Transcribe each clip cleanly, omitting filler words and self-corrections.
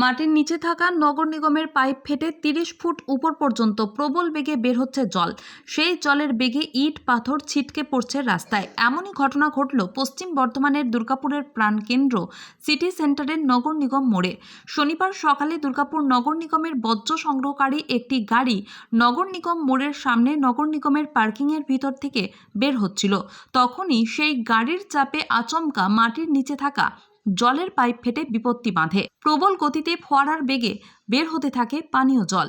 মাটির নিচে থাকা নগর নিগমের পাইপ ফেটে 30 ফুট উপর পর্যন্ত প্রবল বেগে বের হচ্ছে জল। সেই জলের বেগে ইট পাথর ছিটকে পড়ছে রাস্তায়। এমনই ঘটনা ঘটল পশ্চিম বর্ধমানের দুর্গাপুরের প্রাণকেন্দ্র সিটি সেন্টারের নগর নিগম মোড়ে। শনিবার সকালে দুর্গাপুর নগর নিগমের বর্জ্য সংগ্রহকারী একটি গাড়ি নগর নিগম মোড়ের সামনে নগর নিগমের পার্কিংয়ের ভিতর থেকে বের হচ্ছিল। তখনই সেই গাড়ির চাপে আচমকা মাটির নিচে থাকা জলের পাইপ ফেটে বিপত্তি বাঁধে। প্রবল গতিতে ফোয়ারার বেগে বের হতে থাকে পানীয় জল।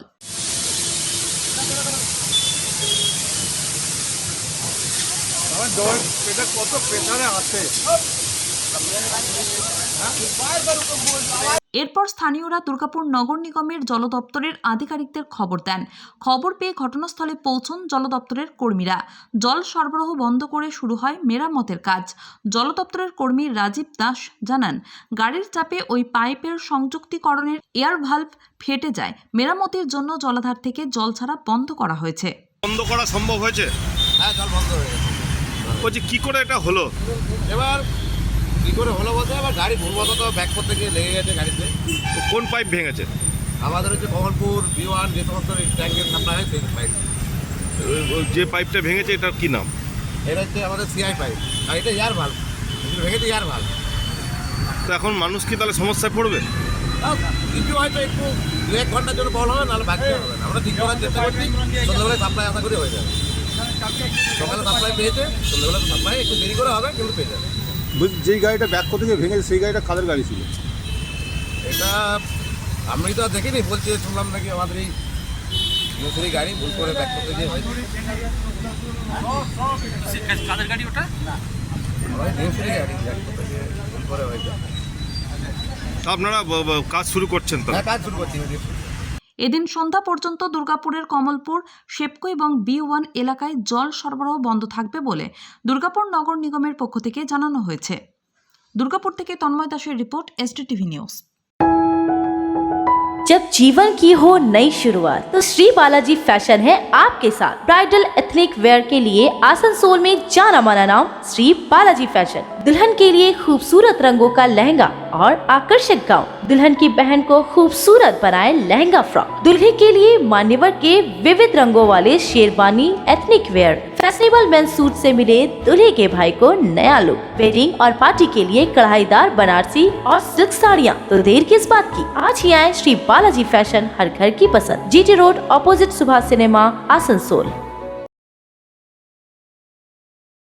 এরপর স্থানীয়রা দুর্গাপুর নগর নিগমের জল দপ্তরের আধিকারিকদের খবর দেন। খবর পেয়ে ঘটনাস্থলে পৌঁছন জল দপ্তরের কর্মীরা। জল সরবরাহ বন্ধ করে শুরু হয় মেরামতের কাজ। জল দপ্তরের কর্মী রাজীব দাস জানান, গাড়ির চাপে ওই পাইপের সংযুক্তিকরণের এয়ার ভালভ ফেটে যায়। মেরামতির জন্য জলাধার থেকে জল ছাড়া বন্ধ করা হয়েছে। বন্ধ করা সম্ভব হয়েছে? হ্যাঁ, জল বন্ধ হয়ে গেছে। বলছি কি করে এটা হলো? এবার কী করে হলো বলতে, এবার গাড়ি ভুলবশত ব্যাক করতে গিয়ে লেগে গেছে গাড়িতে। কোন পাইপ ভেঙেছে? আমাদের হচ্ছে কমলপুর B1 যে সমস্ত ট্যাঙ্কের সাপ্লাই হয় সেই পাইপ। যে পাইপটা ভেঙেছে এটার কি নাম? এটা হচ্ছে আমাদের CI পাইপ, আর এটা এয়ার ভাল্ব ভেঙেছে, এয়ার ভাল্ব। তো এখন মানুষ কি তাহলে সমস্যায় পড়বে? কিছু হয়তো একটু 1 ঘন্টার জন্য বল হবে, নাহলে বাকি হবে না। আমরা ঠিক করার চেষ্টা করছি, সন্ধ্যাবেলায় সাপ্লাই আশা করি হয়ে যাবে। সকালে সাপ্লাই পেয়েছে, সন্ধ্যাবেলা সাপ্লাই একটু দেরি করে হবে, কিন্তু পেয়ে যাবে। যেই গাড়িটা ব্যাক করতে গিয়ে ভেঙেছে সেই গাড়িটা কাদের গাড়ি ছিল? এটা আমি তো আর দেখিনি, বলছি শুনলাম নাকি আমাদের এই নতুন গাড়ি ভুল করে ব্যাক করতে গিয়ে হয়েছে। কাদের গাড়ি ওটা? নিউজেরই গাড়ি ব্যাক করতে গিয়ে ভুল করে হয়েছে। আপনারা কাজ শুরু করছেন তো? হ্যাঁ, কাজ শুরু করছি। এদিন সন্ধ্যা পর্যন্ত দুর্গাপুরের কমলপুর, শেপকো এবং B1 এলাকায় জল সরবরাহ বন্ধ থাকবে বলে দুর্গাপুর নগর নিগমের পক্ষ থেকে জানানো হয়েছে। দুর্গাপুর থেকে তন্ময় দাসের রিপোর্ট, SDTV নিউজ। जब जीवन की हो नई शुरुआत तो श्री बालाजी फैशन है आपके साथ। ब्राइडल एथनिक वेयर के लिए आसनसोल में जाना माना नाम श्री बालाजी फैशन। दुल्हन के लिए खूबसूरत रंगों का लहंगा और आकर्षक गाउन, दुल्हन की बहन को खूबसूरत बनाए लहंगा फ्रॉक, दुल्हे के लिए मान्यवर के विविध रंगों वाले sherwani ethnic wear, fashionable main suit से मिले दुल्हे के भाई को नया लुक, वेडिंग और पार्टी के लिए कढ़ाईदार बनारसी और सिल्क साड़ियाँ। तो देर किस बात की, आज ही आए श्री बालाजी फैशन, हर घर की पसंद। GT road, opposite Subhash cinema, Asansol.